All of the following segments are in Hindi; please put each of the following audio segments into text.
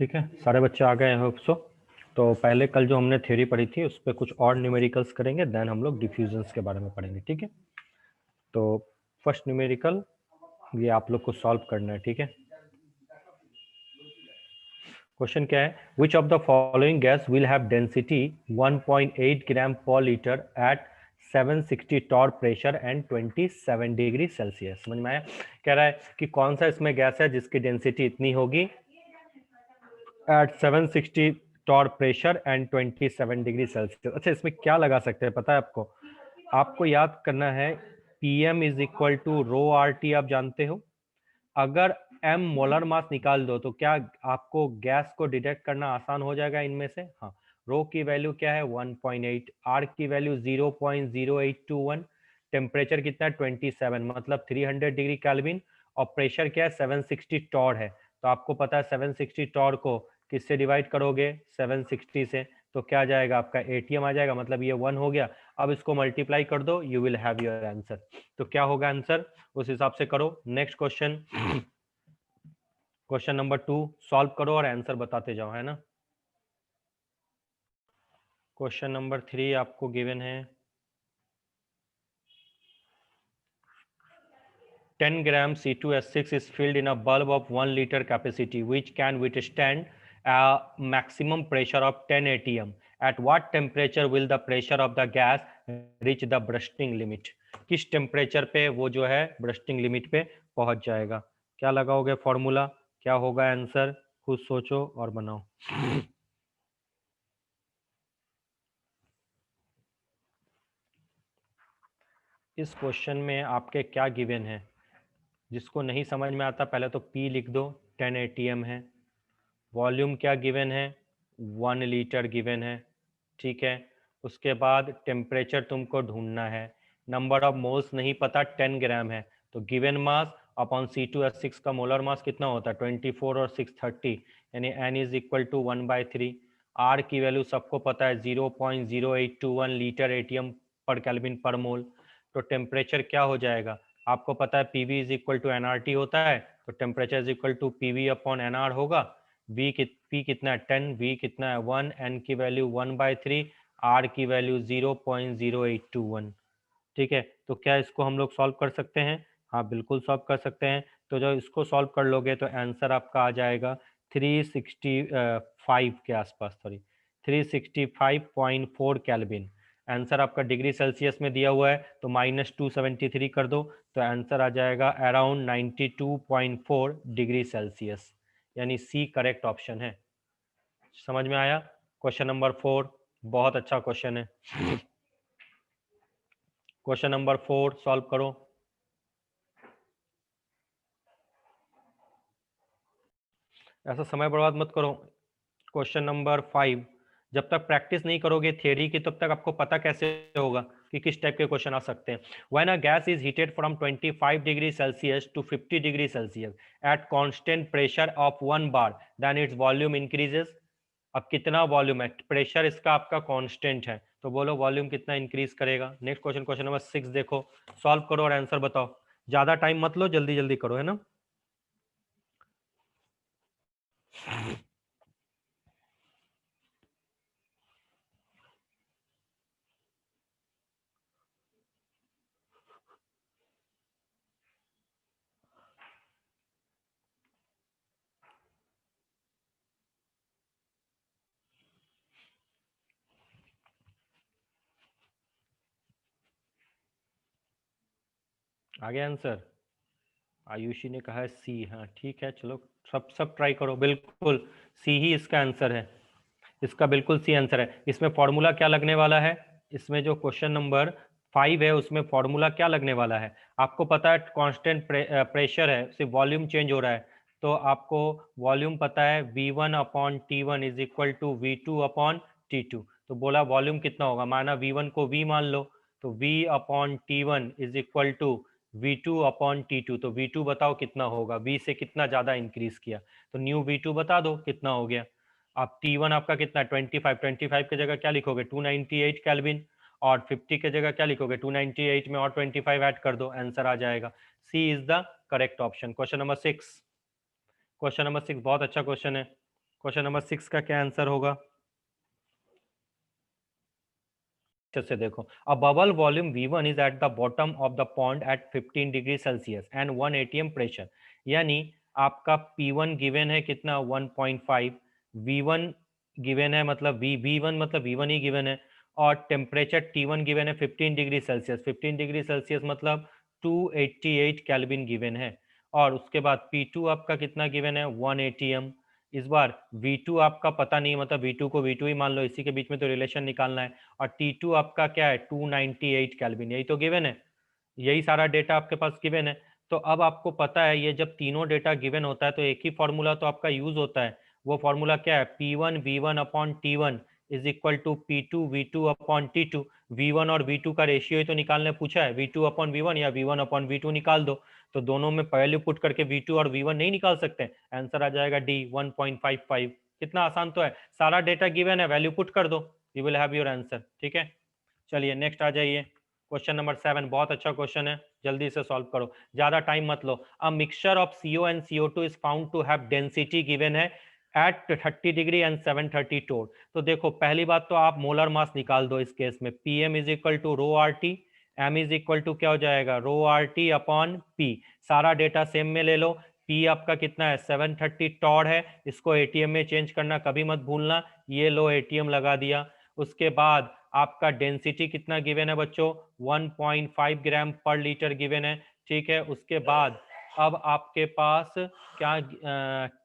ठीक है, सारे बच्चे आ गए होप सो। तो पहले कल जो हमने थ्योरी पढ़ी थी उस पर कुछ और न्यूमेरिकल्स करेंगे, देन हम लोग डिफ्यूजन्स के बारे में पढ़ेंगे। ठीक है, तो फर्स्ट न्यूमेरिकल ये आप लोग को सॉल्व करना है। ठीक है, क्वेश्चन क्या है, which of the following gas will have density 1.8 gram per litre at 760 torr pressure and 27 degree Celsius. समझ में आया? कह रहा है कि कौन सा इसमें गैस है जिसकी डेंसिटी इतनी होगी at 760 torr pressure and 27 degree Celsius. अच्छा, इसमें क्या लगा सकते हैं पता है आपको? आपको याद करना है PM is equal to rho R T, आप जानते हो। अगर एम मोलर मास निकाल दो तो क्या आपको गैस को डिटेक्ट करना आसान हो जाएगा इनमें से? हाँ। रो की वैल्यू क्या है 1.8, आर की वैल्यू 0.0821, टेम्परेचर कितना है 27 मतलब 300 डिग्री केल्विन, और प्रेशर क्या है 760 टॉर है। तो आपको पता है 760 टॉर को किससे डिवाइड करोगे? 760 से, तो क्या जाएगा आपका एटीएम आ जाएगा, मतलब ये 1 हो गया। अब इसको मल्टीप्लाई कर दो, you will have your answer. तो क्या होगा आंसर, उस हिसाब से करो। Next question, question number 2 solve करो और आंसर बताते जाओ, है ना। क्वेश्चन नंबर 3 आपको गिवन है 10 gram C2H6 is filled in a bulb of 1 liter capacity which can withstand a maximum pressure of 10 atm. At what temperature will the pressure of the gas reach the bursting limit? किस टेम्परेचर पे वो जो है ब्रस्टिंग लिमिट पे पहुंच जाएगा? क्या लगाओगे फॉर्मूला, क्या होगा आंसर, खुद सोचो और बनाओ। इस क्वेश्चन में आपके क्या गिवन है, जिसको नहीं समझ में आता पहले तो पी लिख दो, 10 एटीएम है। वॉल्यूम क्या गिवन है, 1 लीटर गिवन है। ठीक है, उसके बाद टेम्परेचर तुमको ढूंढना है। नंबर ऑफ मोल्स नहीं पता, 10 ग्राम है। तो गिवन मास अपॉन C2H6 का मोलर मास कितना होता है 24 और 630, यानी n is equal to 1/3। R की वैल्यू सबको पता है 0.0821 लीटर एटीएम पर केल्विन पर मोल। तो टेम्परेचर क्या हो जाएगा, आपको पता है PV is equal to NRT होता है, तो temperature is equal to PV upon NR होगा। पी कितना है 10, वी कितना है 1, एन की वैल्यू 1/3, आर की वैल्यू 0.0821। ठीक है, तो क्या इसको हम लोग सॉल्व कर सकते हैं? हाँ बिल्कुल सॉल्व कर सकते हैं। तो जब इसको सॉल्व कर लोगे तो आंसर आपका आ जाएगा 365 के आसपास, सॉरी 365.4 केल्विन। आंसर आपका डिग्री सेल्सियस में दिया हुआ है तो -273 कर दो, तो आंसर आ जाएगा अराउंड 92.4 डिग्री सेल्सियस, यानी सी करेक्ट ऑप्शन है। समझ में आया? क्वेश्चन नंबर 4 बहुत अच्छा क्वेश्चन है। क्वेश्चन नंबर 4 सॉल्व करो। ऐसा समय बर्बाद मत करो। क्वेश्चन नंबर 5, जब तक प्रैक्टिस नहीं करोगे थियरी की तब तक आपको पता कैसे होगा कि किस टाइप के क्वेश्चन आ सकते हैं। When a gas is heated from 25 degree Celsius to 50 degree Celsius at constant pressure of 1 bar, then its volume increases. अब कितना वॉल्यूम है, प्रेशर इसका आपका कांस्टेंट है, तो बोलो वॉल्यूम कितना इंक्रीज करेगा। नेक्स्ट क्वेश्चन, क्वेश्चन नंबर 6 देखो, सॉल्व करो और आंसर बताओ। ज्यादा टाइम मत लो, जल्दी जल्दी करो, है ना। आगे आंसर आयुषी ने कहा है सी। हाँ ठीक है, चलो सब ट्राई करो। बिल्कुल सी ही इसका आंसर है, इसका बिल्कुल सी आंसर है। इसमें फॉर्मूला क्या लगने वाला है, इसमें जो क्वेश्चन नंबर 5 है उसमें फॉर्मूला क्या लगने वाला है, आपको पता है कांस्टेंट प्रेशर है, सिर्फ वॉल्यूम चेंज हो रहा है। तो आपको वॉल्यूम पता है V1 upon T1 is equal to V2 upon T2। तो बोला वॉल्यूम कितना होगा, माना V1 को V मान लो, तो V upon T1 is equal to V2 upon T2। तो V2 बताओ कितना होगा, V से कितना ज्यादा इंक्रीज किया, तो न्यू V2 बता दो कितना हो गया। अब T1 आपका कितना 25 की जगह क्या लिखोगे 298 केल्विन, और 50 की जगह क्या लिखोगे 298 में और 25 ऐड कर दो, आंसर आ जाएगा। C is the correct option. Question number 6, question number 6 बहुत अच्छा क्वेश्चन है। क्वेश्चन नंबर 6 का क्या आंसर होगा? अच्छे से देखो, a bubble volume V1 is at the bottom of the pond at 15 degree Celsius and 1 atm pressure. यानी आपका P1 गिवन है कितना 1.5, V1 गिवन है मतलब V1 मतलब V1 ही गिवन है, और टेम्परेचर T1 गिवन है 15 डिग्री सेल्सियस, 15 डिग्री सेल्सियस मतलब 288 केल्विन गिवन है। और उसके बाद P2 आपका कितना गिवन है 1 atm। इस बार V2 आपका पता नहीं, मतलब V2 को V2 ही मान लो, इसी के बीच में तो रिलेशन निकालना है। और T2 आपका क्या है 298 केल्विन, यही तो गिवन है, यही सारा डेटा आपके पास गिवन है। तो अब आपको पता है ये जब तीनों डेटा गिवन होता है तो एक ही फॉर्मूला तो आपका यूज होता है। वो फॉर्मूला क्या है, P1 V1 upon T1 is equal to P2 V2 upon T2। V1 और V2 का रेशियो ही तो निकालने पूछा है, V2 अपॉन V1 या V1 अपॉन V2 निकाल दो। तो दोनों में वैल्यू पुट करके V2 और V1 नहीं निकाल सकते, आंसर आ जाएगा D 1.55। कितना आसान तो है, सारा डेटा गिवन है, वैल्यू पुट कर दो, you will have your answer. ठीक है, चलिए नेक्स्ट आ जाइए। क्वेश्चन नंबर 7 बहुत अच्छा क्वेश्चन है, जल्दी से सॉल्व करो, ज्यादा टाइम मत लो। A mixture of CO and CO2 is found to have density given है एट 30 डिग्री एंड 730 टोर। तो देखो पहली बात तो आप मोलर मास निकाल दो इस केस में, PM is equal to rho R T, M is equal to क्या हो जाएगा rho R T upon P. सारा डेटा सेम में ले लो, पी आपका कितना है 730 टॉड है, इसको एटीएम में चेंज करना कभी मत भूलना, ये लो एटीएम लगा दिया। उसके बाद आपका डेंसिटी कितना गिवन है बच्चों 1.5 ग्राम पर लीटर गिवन है। ठीक है, उसके बाद अब आपके पास क्या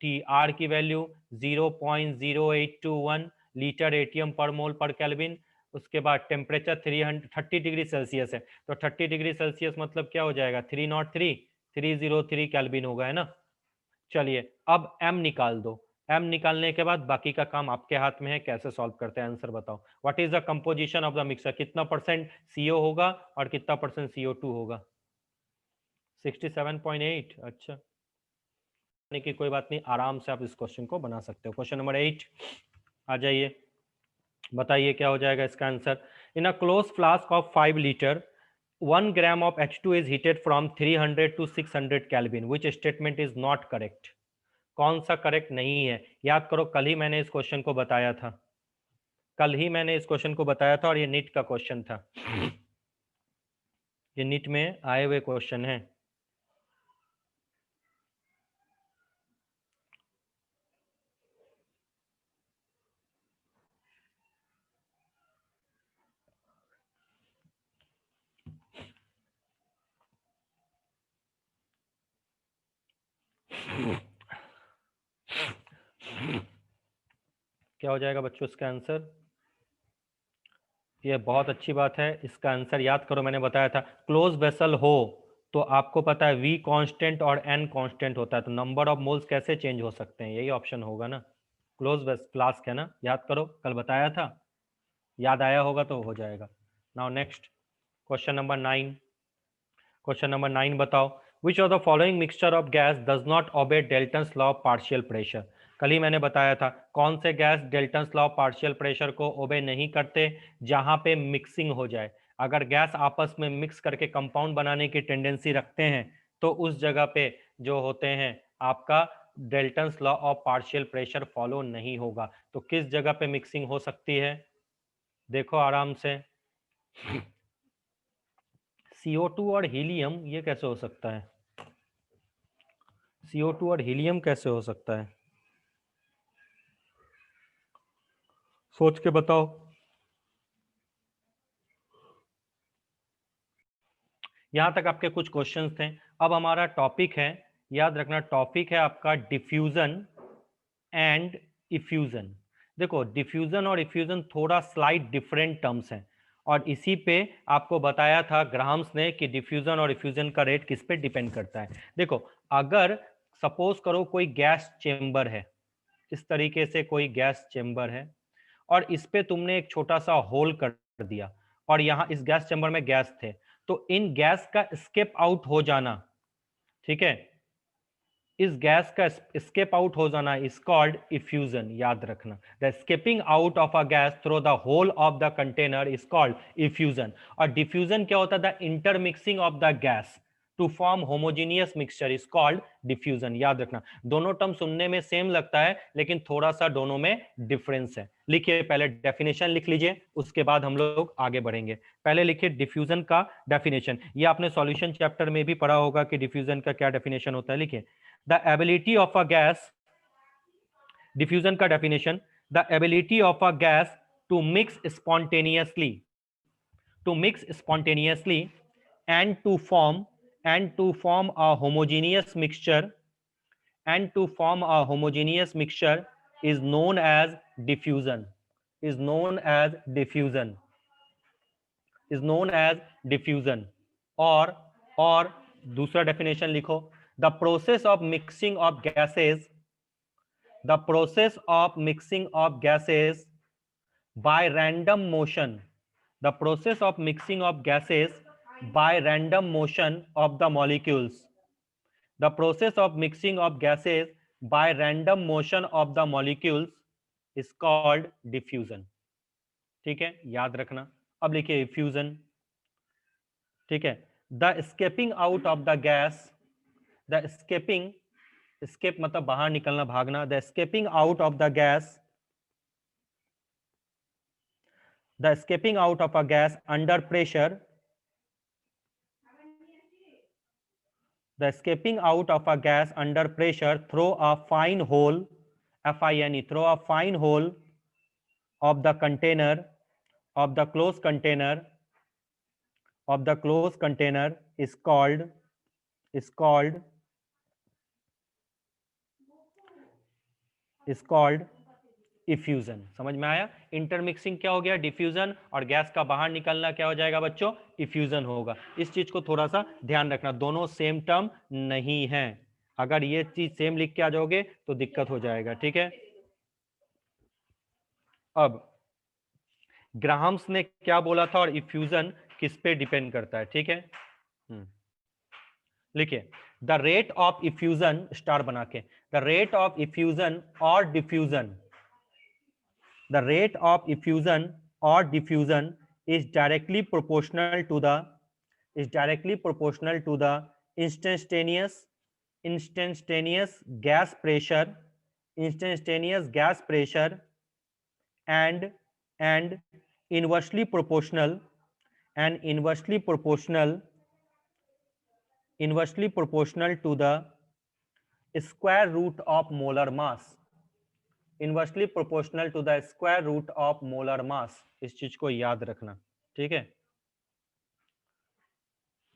टी आर की वैल्यू 0.0821 लीटर एटीएम पर मोल पर केल्विन। उसके बाद टेम्परेचर 330 डिग्री सेल्सियस है, तो 30 डिग्री सेल्सियस मतलब क्या हो जाएगा 303 केल्विन होगा, है ना। चलिए अब m निकाल दो, m निकालने के बाद बाकी का काम आपके हाथ में है, कैसे सॉल्व करते हैं आंसर बताओ। What is the composition of the mixer, कितना परसेंट CO होगा और कितना परसेंट CO2 होगा 67.8। अच्छा, कि कोई बात नहीं, आराम से आप इस क्वेश्चन को बना सकते हो। क्वेश्चन नंबर 8 आ जाइए, बताइए क्या हो जाएगा इसका answer. In a close flask of 5 litre 1 gram of H2 is heated from 300 to 600 Kelvin, which statement is not correct? कौन सा करेक्ट नहीं है, याद करो कल ही मैंने इस क्वेश्चन को बताया था, कल ही मैंने इस क्वेश्चन को बताया था, और ये नीट का क्वेश्चन था, ये नीट में आए हुए क्वेश्चन है। क्या हो जाएगा बच्चों इसका आंसर, ये बहुत अच्छी बात है, इसका आंसर याद करो मैंने बताया था, क्लोज वेसल हो तो आपको पता है V कांस्टेंट और N कांस्टेंट होता है, तो नंबर ऑफ मोल्स कैसे चेंज हो सकते हैं, यही ऑप्शन होगा ना, क्लोज फ्लास्क है ना, याद करो कल बताया था, याद आया होगा तो हो जाएगा। Now next question number 9, question number 9 बताओ, विच of the following mixture of gas does not obey Dalton's law of partial pressure. कल ही मैंने बताया था कौन से gas Dalton's law of partial pressure को ओबे नहीं करते, जहां पे मिक्सिंग हो जाए, अगर गैस आपस में मिक्स करके कंपाउंड बनाने की टेंडेंसी रखते हैं तो उस जगह पे जो होते हैं आपका Dalton's law of partial pressure follow नहीं होगा। तो किस जगह पे मिक्सिंग हो सकती है, देखो आराम से, CO2 और हीलियम, ये कैसे हो सकता है, CO2 और हीलियम कैसे हो सकता है, सोच के बताओ। यहां तक आपके कुछ क्वेश्चंस थे, अब हमारा टॉपिक है, याद रखना टॉपिक है आपका डिफ्यूजन एंड इफ्यूजन। देखो डिफ्यूजन और इफ्यूजन थोड़ा स्लाइट डिफरेंट टर्म्स हैं, और इसी पे आपको बताया था ग्राहम्स ने कि डिफ्यूजन और इफ्यूजन का रेट किस पे डिपेंड करता है। देखो अगर सपोज करो कोई गैस चेंबर है, इस तरीके से कोई गैस चेंबर है, और इस पे तुमने एक छोटा सा होल कर दिया, और यहाँ इस गैस चेंबर में गैस थे, तो इन गैस का स्केप आउट हो जाना, ठीक है, इस गैस का स्केप आउट हो जाना इज कॉल्ड इफ्यूजन, याद रखना, the escaping out of a gas through the hole of the container is called effusion. और डिफ्यूजन क्या होता है, the intermixing of the gas, to form homogeneous mixture is called diffusion. याद रखना, दोनों टर्म सुनने में सेम लगता है लेकिन थोड़ा सा दोनों में डिफरेंस है। लिखिए, पहले डेफिनेशन लिख लीजिए, उसके बाद हम लोग आगे बढ़ेंगे। पहले लिखिए डिफ्यूजन का डेफिनेशन। ये आपने सॉल्यूशन चैप्टर में भी पढ़ा होगा कि डिफ्यूजन का क्या डेफिनेशन होता है। लिखिए, the ability of a gas, diffusion का definition, the ability of a gas to mix spontaneously, to mix spontaneously and to form a homogeneous mixture, and to form a homogeneous mixture is known as diffusion, is known as diffusion, is known as diffusion। और दूसरा डेफिनेशन लिखो, the process of mixing of gases, the process of mixing of gases by random motion, the process of mixing of gases by random motion of the molecules, the process of mixing of gases by random motion of the molecules is called diffusion। ठीक है, याद रखना। अब लिखिए इफ्यूजन। ठीक है, the escaping out of the gas, the escaping, escape मतलब बाहर निकलना, भागना, the escaping out of the gas, the escaping out of a gas under pressure, the escaping out of a gas under pressure through a fine hole, fine, through a fine hole of the container, of the closed container, of the closed container is called, is called, is called effusion. समझ में आया? इंटरमिक्सिंग क्या हो गया? डिफ्यूजन। और गैस का बाहर निकलना क्या हो जाएगा बच्चों? इफ्यूजन होगा। इस चीज को थोड़ा सा ध्यान रखना, दोनों सेम टर्म नहीं है। अगर ये चीज सेम लिख के आ जाओगे तो दिक्कत हो जाएगा। ठीक है, अब ग्राहम्स ने क्या बोला था और इफ्यूजन किस पे डिपेंड करता है? ठीक है, लिखिए, the rate of effusion, star बना के, द रेट ऑफ इफ्यूजन और diffusion, the rate of effusion or diffusion is directly proportional to the, is directly proportional to the instantaneous, instantaneous gas pressure, instantaneous gas pressure, and inversely proportional, and inversely proportional, inversely proportional to the square root of molar mass, inversely proportional to the square root of molar mass. इस चीज को याद रखना। ठीक है,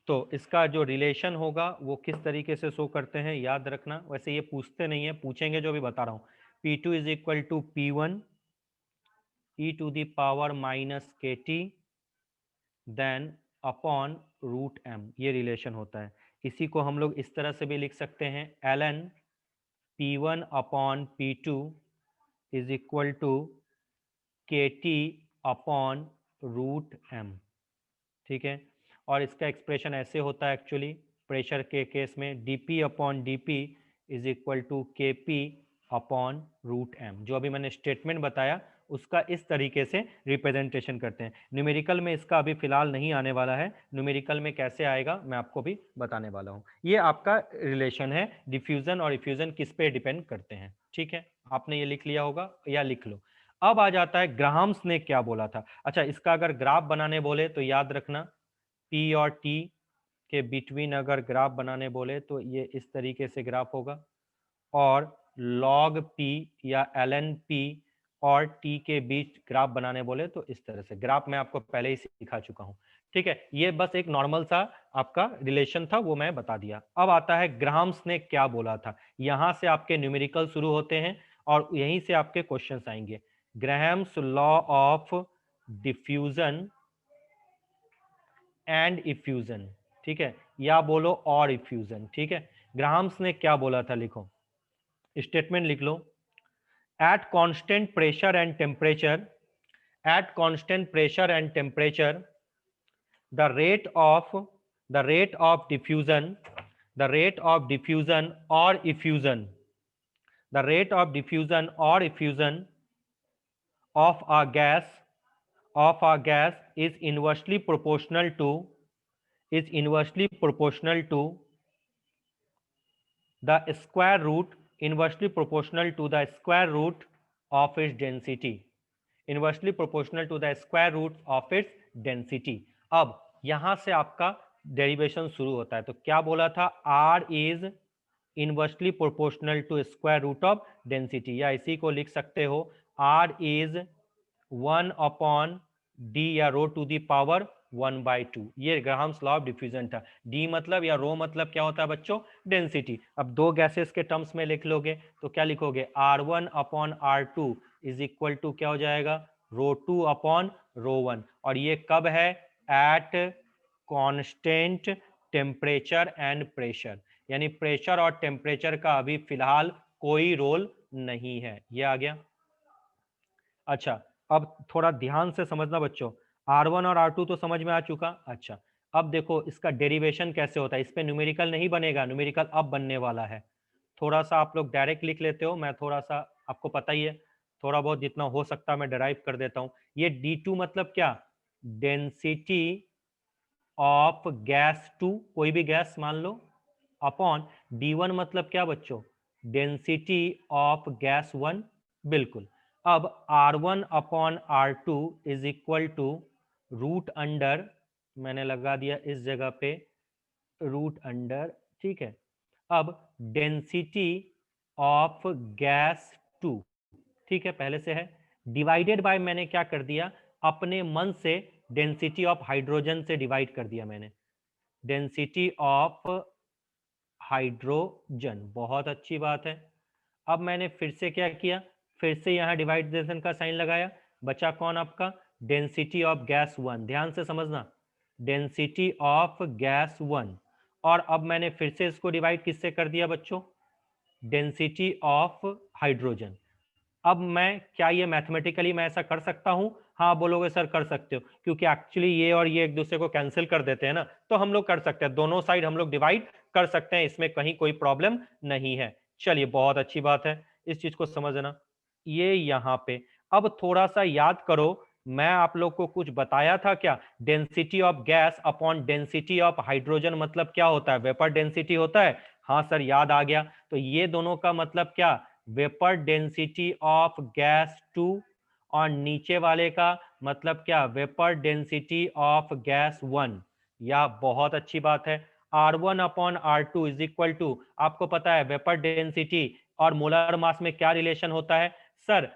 तो इसका जो रिलेशन होगा वो किस तरीके से शो करते हैं याद रखना। वैसे ये पूछते नहीं है, पूछेंगे जो भी बता रहा हूं। P2 is equal to P1 e to the power minus KT then upon root m, ये रिलेशन होता है। इसी को हम लोग इस तरह से भी लिख सकते हैं, ln P1 upon P2 is equal to KT upon root m। ठीक है, और इसका एक्सप्रेशन ऐसे होता है एक्चुअली प्रेशर के केस में, dP upon dP is equal to KP upon root m। जो अभी मैंने स्टेटमेंट बताया उसका इस तरीके से रिप्रेजेंटेशन करते हैं। न्यूमेरिकल में इसका अभी फिलहाल नहीं आने वाला है, न्यूमेरिकल में कैसे आएगा मैं आपको भी बताने वाला हूँ। ये आपका रिलेशन है, डिफ्यूजन और इफ्यूजन किस पे डिपेंड करते हैं। ठीक है, आपने ये लिख लिया होगा या लिख लो। अब आ जाता है ग्राहम्स ने क्या बोला था। अच्छा, इसका अगर ग्राफ बनाने बोले तो याद रखना, P और T के बिटवीन अगर ग्राफ बनाने बोले तो ये इस तरीके से ग्राफ होगा, और log P या ln P और T के बीच ग्राफ बनाने बोले तो इस तरह से। ग्राफ मैं आपको पहले ही सिखा चुका हूं। ठीक है, ये बस एक नॉर्मल सा आपका रिलेशन था, वो मैं बता दिया। अब आता है ग्राहम्स ने क्या बोला था। यहां से आपके न्यूमेरिकल शुरू होते हैं और यहीं से आपके क्वेश्चंस आएंगे। Graham's law of diffusion and effusion. ठीक है, या बोलो और इफ्यूजन। ठीक है, ग्राहम्स ने क्या बोला था, लिखो, स्टेटमेंट लिख लो। At constant pressure and temperature, at constant pressure and temperature the rate of, the rate of diffusion, the rate of diffusion और effusion, the rate of diffusion और effusion of a gas, of a gas is inversely proportional to, is inversely proportional to the square root of its density, inversely proportional to the square root of its density. अब यहां से आपका डेरिवेशन शुरू होता है। तो क्या बोला था, R is inversely proportional to square root of density, या इसी को लिख सकते हो आर इज 1 डी या रो टू दी पावर 1/2। ये ग्राहम्स लॉ ऑफ डिफ्यूजन था। डी मतलब या रो मतलब क्या होता है बच्चों, डेंसिटी। अब दो गैसेस के टर्म्स में लिख लोगे तो क्या लिखोगे, R1/R2 इज इक्वल टू क्या हो जाएगा, ρ2/ρ1। और ये कब है, at constant temperature and pressure, यानी प्रेशर और टेम्परेचर का अभी फिलहाल कोई रोल नहीं है। ये आ गया। अच्छा, अब थोड़ा ध्यान से समझना बच्चों, R1 और R2 तो समझ में आ चुका। अच्छा, अब देखो इसका डेरिवेशन कैसे होता है। इस पे न्यूमेरिकल नहीं बनेगा, न्यूमेरिकल अब बनने वाला है। थोड़ा सा आप लोग डायरेक्ट लिख लेते हो, मैं थोड़ा सा, आपको पता ही है, थोड़ा बहुत जितना हो सकता है मैं डराइव कर देता हूं। ये D2 मतलब क्या, डेंसिटी ऑफ गैस 2, कोई भी गैस मान लो, अपॉन D1 मतलब क्या बच्चों, डेंसिटी ऑफ गैस 1। बिल्कुल। अब R1/R2 is equal to root under, मैंने लगा दिया इस जगह पे रूट अंडर, ठीक है। अब डेंसिटी ऑफ गैस 2, ठीक है, पहले से है, डिवाइडेड बाय, मैंने क्या कर दिया, अपने मन से डेंसिटी ऑफ हाइड्रोजन से डिवाइड कर दिया मैंने, डेंसिटी ऑफ हाइड्रोजन। बहुत अच्छी बात है। अब मैंने फिर से क्या किया, फिर से यहां डिवाइडेशन का साइन लगाया, बचा कौन आपका, डेंसिटी ऑफ गैस 1। ध्यान से समझना, डेंसिटी ऑफ गैस 1। और अब मैंने फिर से इसको डिवाइड किससे कर दिया बच्चों, डेंसिटी ऑफ हाइड्रोजन। अब मैं क्या, ये मैथमेटिकली मैं ऐसा कर सकता हूं, हाँ बोलोगे सर कर सकते हो, क्योंकि एक्चुअली ये और ये एक दूसरे को कैंसिल कर देते हैं ना, तो हम लोग कर सकते हैं, दोनों साइड हम लोग डिवाइड कर सकते हैं, इसमें कहीं कोई प्रॉब्लम नहीं है। चलिए बहुत अच्छी बात है, इस चीज को समझना। ये यहाँ पे अब थोड़ा सा याद करो, मैं आप लोग को कुछ बताया था क्या, density of gas upon density of hydrogen मतलब क्या होता है, वेपर डेंसिटी होता है। हाँ सर याद आ गया। तो ये दोनों का मतलब क्या, वेपर डेंसिटी ऑफ गैस 2, और नीचे वाले का मतलब क्या, वेपर डेंसिटी ऑफ गैस 1। या बहुत अच्छी बात है, R1/R2 इज इक्वल टू, आपको पता है वेपर डेंसिटी और मोलर मास में क्या रिलेशन होता है sir,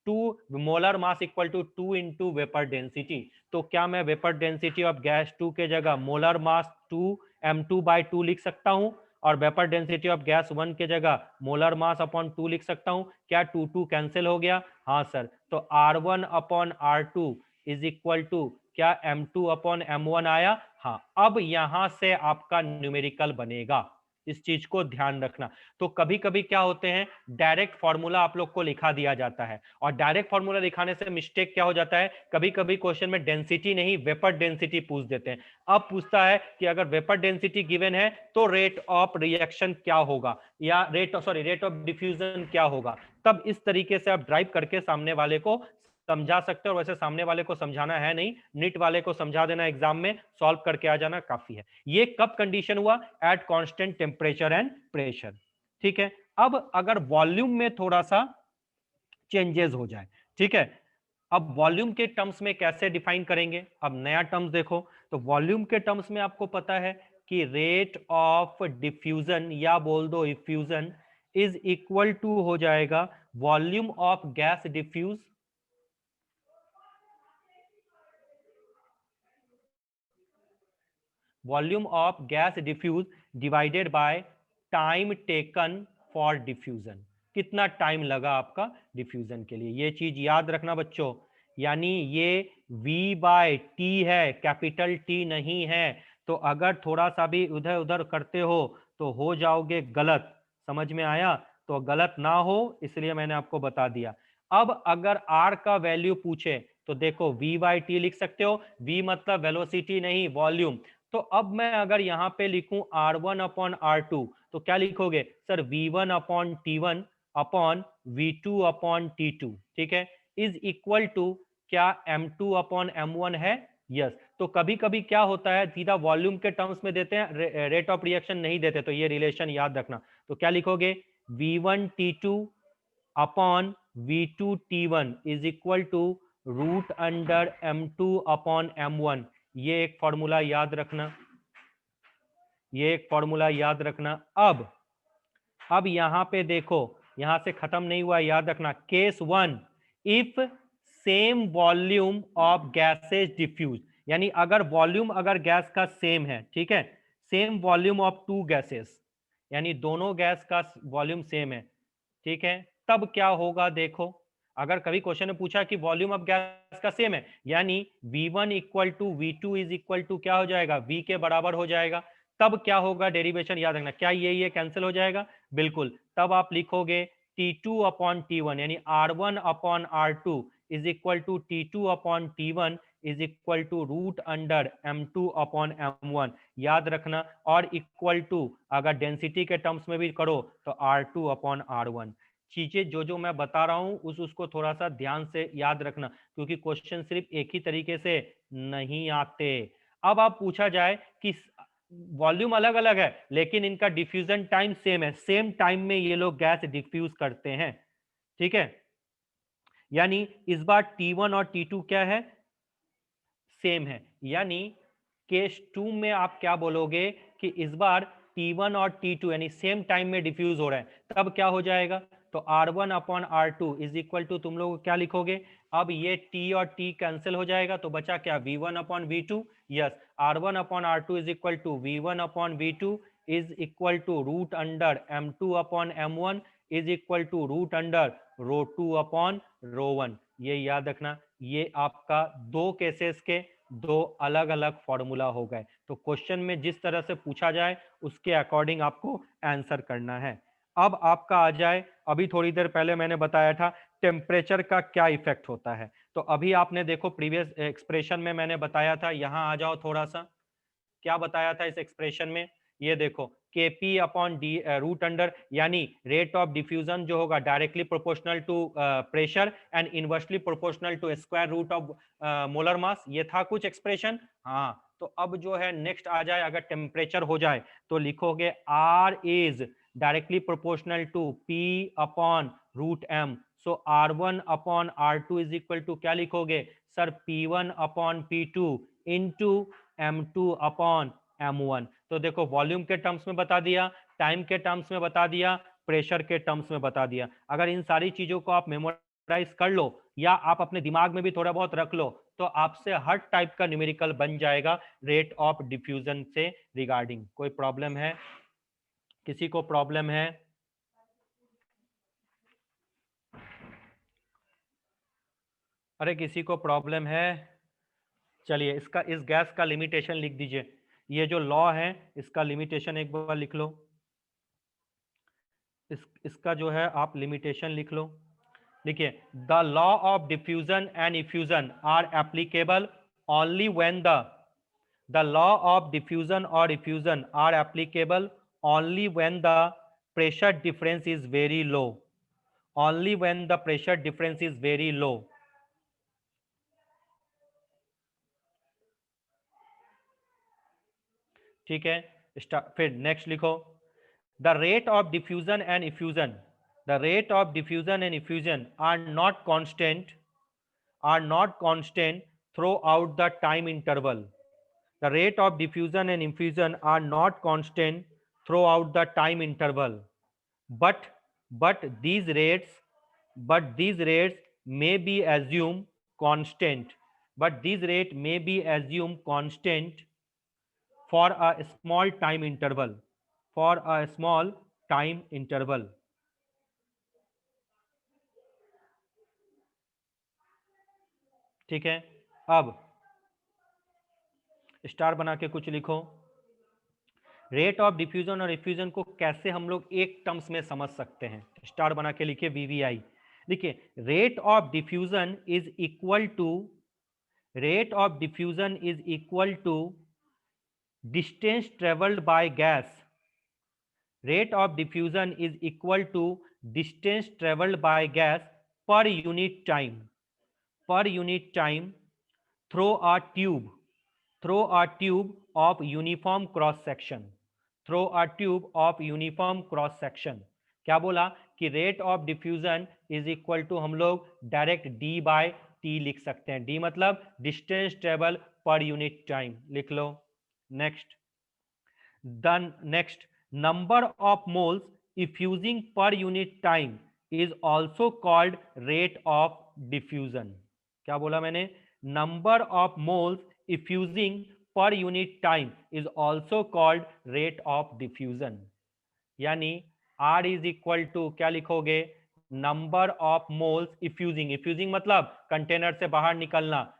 2 molar mass equal to 2 into vapour density. तो क्या मैं वेपर डेंसिटी ऑफ गैस 2 के जगह मोलर मास 2m2/2 लिख सकता हूं, और वेपर डेंसिटी ऑफ गैस 1 के जगह मोलर मास अपॉन 2 लिख सकता हूं। क्या 2 कैंसिल हो गया, हाँ सर। तो R1/R2 इज इक्वल टू क्या, M2/M1 आया। हाँ, अब यहां से आपका न्यूमेरिकल बनेगा, इस चीज को ध्यान रखना। तो कभी कभी क्या होते हैं, डायरेक्ट फॉर्मूला आप लोग को लिखा दिया जाता है, और डायरेक्ट फॉर्मूला लिखाने से मिस्टेक क्या हो जाता है, कभी कभी क्वेश्चन में डेंसिटी नहीं वेपर डेंसिटी पूछ देते हैं। अब पूछता है कि अगर वेपर डेंसिटी गिवन है तो रेट ऑफ रिएक्शन क्या होगा, या रेट ऑफ डिफ्यूजन क्या होगा। तब इस तरीके से आप ड्राइव करके सामने वाले को समझा सकते हो। और वैसे सामने वाले को समझाना है नहीं, नीट वाले को समझा देना, एग्जाम में सॉल्व करके आ जाना काफी है। ये कब कंडीशन हुआ, at constant temperature and pressure. ठीक है। अब अगर वॉल्यूम में थोड़ा सा चेंजेस हो जाए, ठीक है, अब वॉल्यूम के टर्म्स में कैसे डिफाइन करेंगे, अब नया टर्म्स देखो। तो वॉल्यूम के टर्म्स में आपको पता है कि रेट ऑफ डिफ्यूजन या बोल दो इफ्यूजन इज इक्वल टू हो जाएगा volume of gas diffuse, volume of gas diffuse divided by time taken for diffusion. कितना टाइम लगा आपका डिफ्यूजन के लिए, ये चीज याद रखना बच्चों। यानी ये V/T है, कैपिटल T नहीं है। तो अगर थोड़ा सा भी उधर उधर करते हो तो हो जाओगे गलत, समझ में आया। तो गलत ना हो इसलिए मैंने आपको बता दिया। अब अगर R का वैल्यू पूछे तो देखो V/T लिख सकते हो, V मतलब वेलोसिटी नहीं वॉल्यूम। तो अब मैं अगर यहां पे लिखूं R1/R2 तो क्या लिखोगे सर, V1/T1 अपॉन V2/T2, ठीक है, इज इक्वल टू क्या M2/M1 है। यस। तो कभी कभी क्या होता है, सीधा वॉल्यूम के टर्म्स में देते हैं, रेट ऑफ रिएक्शन नहीं देते, तो ये रिलेशन याद रखना। तो क्या लिखोगे, V1T2 upon V2T1 is equal to root under M2 upon M1। ये एक फॉर्मूला याद रखना, ये एक फॉर्मूला याद रखना। अब यहां पे देखो, यहां से खत्म नहीं हुआ, याद रखना। Case 1, if same volume of gases diffuse, यानी अगर वॉल्यूम अगर गैस का सेम है, ठीक है, same volume of two gases, यानी दोनों गैस का वॉल्यूम सेम है, ठीक है, तब क्या होगा देखो। अगर कभी क्वेश्चन में पूछा कि वॉल्यूम ऑफ गैस का सेम है, यानी V1 equal to V2 is equal to क्या हो जाएगा, V के बराबर हो जाएगा। तब क्या होगा, डेरिवेशन याद रखना, क्या ये कैंसिल हो जाएगा, बिल्कुल। तब आप लिखोगे T2 अपॉन T1, यानी R1 upon R2 is equal to T2 upon T1 is equal to root under M2 upon M1, याद रखना। और इक्वल टू अगर डेंसिटी के टर्म्स में भी करो तो R2 अपॉन R1। चीजें जो मैं बता रहा हूं उसको थोड़ा सा ध्यान से याद रखना, क्योंकि क्वेश्चन सिर्फ एक ही तरीके से नहीं आते। अब आप पूछा जाए कि वॉल्यूम अलग अलग है लेकिन इनका डिफ्यूजन टाइम सेम है, सेम टाइम में ये लोग गैस डिफ्यूज करते हैं, ठीक है, यानी इस बार T1 और T2 क्या है, सेम है। यानी केस 2 में आप क्या बोलोगे कि इस बार T1 और T2 यानी सेम टाइम में डिफ्यूज हो रहा है, तब क्या हो जाएगा, तो R1 upon R2 is equal to, तुम लोग क्या लिखोगे, अब ये T और T कैंसिल हो जाएगा, तो बचा क्या, V1 upon V2। Yes, R1 upon R2 is equal to V1 upon V2 is equal to root under M2 upon M1 is equal to root under ρ2 upon ρ1। ये याद रखना, ये आपका दो केसेस के दो अलग अलग फॉर्मूला हो गए। तो क्वेश्चन में जिस तरह से पूछा जाए उसके अकॉर्डिंग आपको आंसर करना है। अब आपका आ जाए, अभी थोड़ी देर पहले मैंने बताया था टेम्परेचर का क्या इफेक्ट होता है, तो अभी आपने देखो प्रीवियस एक्सप्रेशन में मैंने बताया था, यहां आ जाओ थोड़ा सा, क्या बताया था इस एक्सप्रेशन में, ये देखो Kp upon D root under, यानी रेट ऑफ डिफ्यूजन जो होगा directly proportional to pressure and inversely proportional to square root of molar mass, ये था कुछ एक्सप्रेशन। हाँ, तो अब जो है नेक्स्ट आ जाए, अगर टेम्परेचर हो जाए तो लिखोगे R is directly proportional to P upon root M, so R1 upon R2 is equal to क्या लिखोगे sir, P1 upon P2 into M2 upon M1। तो देखो वॉल्यूम के टर्म्स में बता दिया, टाइम के टर्म्स में बता दिया, प्रेशर के टर्म्स में बता दिया। अगर इन सारी चीजों को आप मेमोराइज कर लो या आप अपने दिमाग में भी थोड़ा बहुत रख लो, तो आपसे हर टाइप का न्यूमेरिकल बन जाएगा रेट ऑफ डिफ्यूजन से रिगार्डिंग। कोई प्रॉब्लम है, किसी को प्रॉब्लम है? अरे किसी को प्रॉब्लम है? चलिए इसका, इस गैस का लिमिटेशन लिख दीजिए, ये जो लॉ है इसका लिमिटेशन एक बार लिख लो, इसका जो है आप लिमिटेशन लिख लो। देखिए, the law of diffusion and effusion are applicable only when the law of diffusion और effusion are applicable only when the pressure difference is very low, only when the pressure difference is very low. ठीक है, फिर नेक्स्ट लिखो, the rate of diffusion and effusion, the rate of diffusion and effusion are not constant throughout the time interval. The rate of diffusion and effusion are not constant throughout the time interval, but but these rates but these rates may be assumed constant, but these rate may be assumed constant for a small time interval, for a small time interval। ठीक है, अब स्टार बना के कुछ लिखो। रेट ऑफ डिफ्यूजन और इफ्यूजन को कैसे हम लोग एक टर्म्स में समझ सकते हैं, स्टार बना के लिखिए VVI। देखिए, rate of diffusion is equal to, rate of diffusion is equal to distance travelled by gas, rate of diffusion is equal to distance traveled by gas per unit time, per unit time through a tube, through a tube of uniform cross section, through a tube of uniform cross section। क्या बोला कि rate of diffusion is equal to हम लोग डायरेक्ट d बाय t लिख सकते हैं। d मतलब distance travel per unit time, लिख लो। Next, the next, number of moles effusing per unit time is also called rate of diffusion. क्या बोला मैंने? Number of moles effusing per unit time is also called rate of diffusion. यानी R इज इक्वल टू क्या लिखोगे? Number of moles effusing, effusing मतलब कंटेनर से बाहर निकलना,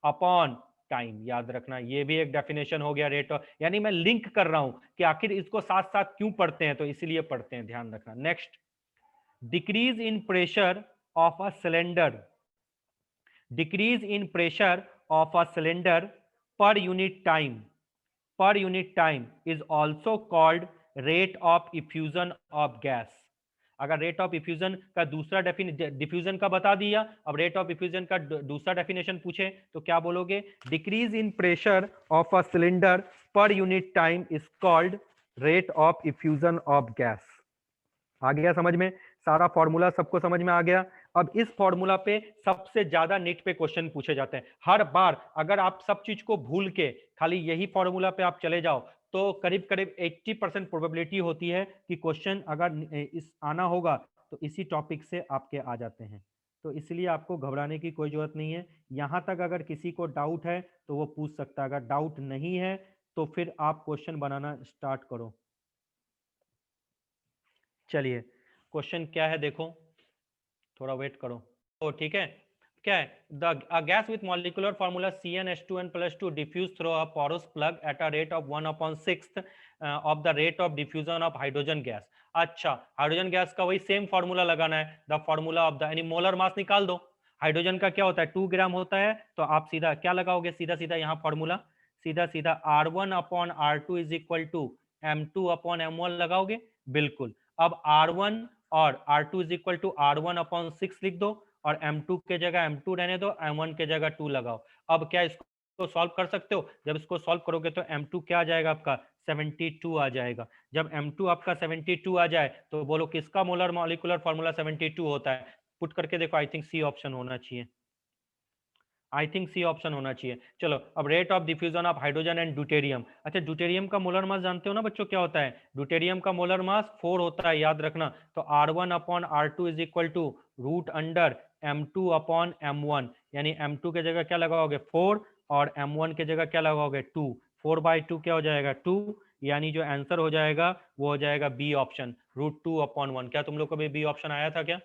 अपॉन टाइम। याद रखना, ये भी एक डेफिनेशन हो गया रेट ऑफ, यानी मैं लिंक कर रहा हूं कि आखिर इसको साथ साथ क्यों पढ़ते हैं, तो इसीलिए पढ़ते हैं, ध्यान रखना। Next, decrease in pressure of a cylinder, decrease in pressure of a cylinder per unit time, per unit time is also called rate of diffusion of gas। अगर रेट ऑफ डिफ्यूजन का दूसरा डिफ्यूजन का बता दिया, अब रेट ऑफ डिफ्यूजन का दूसरा डेफिनेशन पूछे तो क्या बोलोगे? Decrease in pressure of a cylinder per unit time is called rate of diffusion of gas. आ गया समझ में? सारा फॉर्मूला सबको समझ में आ गया? अब इस फॉर्मूला पे सबसे ज्यादा नेट पे क्वेश्चन पूछे जाते हैं हर बार। अगर आप सब चीज को भूल के खाली यही फॉर्मूला पे आप चले जाओ तो करीब करीब 80% प्रोबेबिलिटी होती है कि क्वेश्चन अगर इस आना होगा तो इसी टॉपिक से आपके आ जाते हैं। तो इसलिए आपको घबराने की कोई जरूरत नहीं है। यहां तक अगर किसी को डाउट है तो वो पूछ सकता है, अगर डाउट नहीं है तो फिर आप क्वेश्चन बनाना स्टार्ट करो। चलिए, क्वेश्चन क्या है देखो, थोड़ा वेट करो। तो ठीक है, क्या है? The gas with molecular formula CnH2n+2 diffuse through a porous plug at a rate of 1/6 of the rate of diffusion of hydrogen gas. अच्छा, हाइड्रोजन गैस का वही सेम फार्मूला लगाना है, द फार्मूला ऑफ द, यानी मोलर मास निकाल दो। हाइड्रोजन का क्या होता है? 2 ग्राम होता है, तो आप सीधा क्या लगाओगे? सीधा सीधा यहाँ फॉर्मूला, सीधा सीधा R1/R2 is equal to M2/M1 लगाओगे। बिल्कुल। अब R1 और R2 is equal to R1/6 लिख दो, और M2 के जगह M2 रहने दो, M1 के जगह 2 लगाओ। अब क्या इसको सॉल्व कर सकते हो? जब इसको सॉल्व करोगे तो M2 क्या आ जाएगा आपका? 72 आ जाएगा। जब M2 आपका 72 आ जाए तो बोलो किसका मोलर मॉलिक्यूलर फार्मूला 72 होता है? पुट करके देखो, आई थिंक सी ऑप्शन होना चाहिए, आई थिंक सी ऑप्शन होना चाहिए। चलो, अब rate of diffusion of hydrogen and deuterium. अच्छा, ड्यूटेरियम का मोलर मास जानते हो ना बच्चों क्या होता है? ड्यूटेरियम का मोलर मास 4 होता है, याद रखना। तो R1/R2 is equal to √M2/M1, यानी M2 के जगह क्या लगाओगे? 4, और M1 के जगह क्या लगाओगे? 2। 4/2 क्या हो जाएगा? 2, यानी जो आंसर हो जाएगा वो हो जाएगा बी ऑप्शन, √2/1। क्या तुम लोग को भी बी ऑप्शन आया था क्या?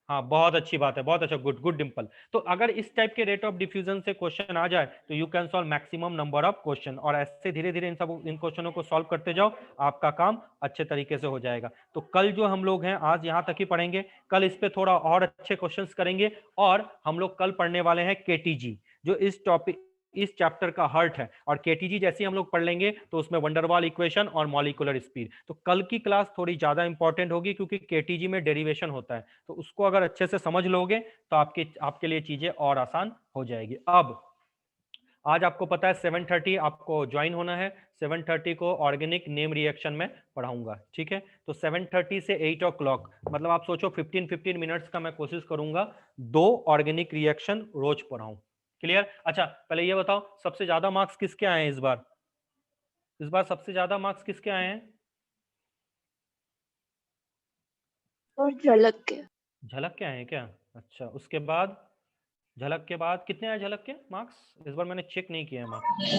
हाँ, बहुत अच्छी बात है, बहुत अच्छा, गुड गुड डिंपल। तो अगर इस टाइप के रेट ऑफ डिफ्यूजन से क्वेश्चन आ जाए तो you can solve maximum number of question, और ऐसे धीरे धीरे इन क्वेश्चनों को सॉल्व करते जाओ, आपका काम अच्छे तरीके से हो जाएगा। तो कल जो हम लोग हैं, आज यहाँ तक ही पढ़ेंगे, कल इस पे थोड़ा और अच्छे क्वेश्चन करेंगे। और हम लोग कल पढ़ने वाले हैं केटीजी, जो इस टॉपिक, इस चैप्टर का हार्ट है। और केटीजी जैसे हम लोग पढ़ लेंगे तो उसमें वंडरवाल इक्वेशन और मॉलिक्यूलर स्पीड। तो कल की क्लास थोड़ी ज्यादा इंपॉर्टेंट होगी क्योंकि केटीजी में डेरिवेशन होता है, तो उसको अगर अच्छे से समझ लोगे तो आपके लिए चीजें और आसान हो जाएगी। अब आज आपको पता है 7:30 आपको ज्वाइन होना है। 7:30 को ऑर्गेनिक नेम रिएक्शन में पढ़ाऊंगा, ठीक है? तो 7:30 से 8 o'clock, मतलब आप सोचो 15-15 मिनट्स का मैं कोशिश करूंगा 2 ऑर्गेनिक रिएक्शन रोज पढ़ाऊं। क्लियर? अच्छा, पहले ये बताओ सबसे ज्यादा मार्क्स किसके आए हैं इस बार? इस बार सबसे ज्यादा मार्क्स किसके आए हैं? और झलक के। झलक के आए हैं क्या? अच्छा, उसके बाद झलक के बाद कितने आए? झलक के मार्क्स इस बार मैंने चेक नहीं किया मार्क्स।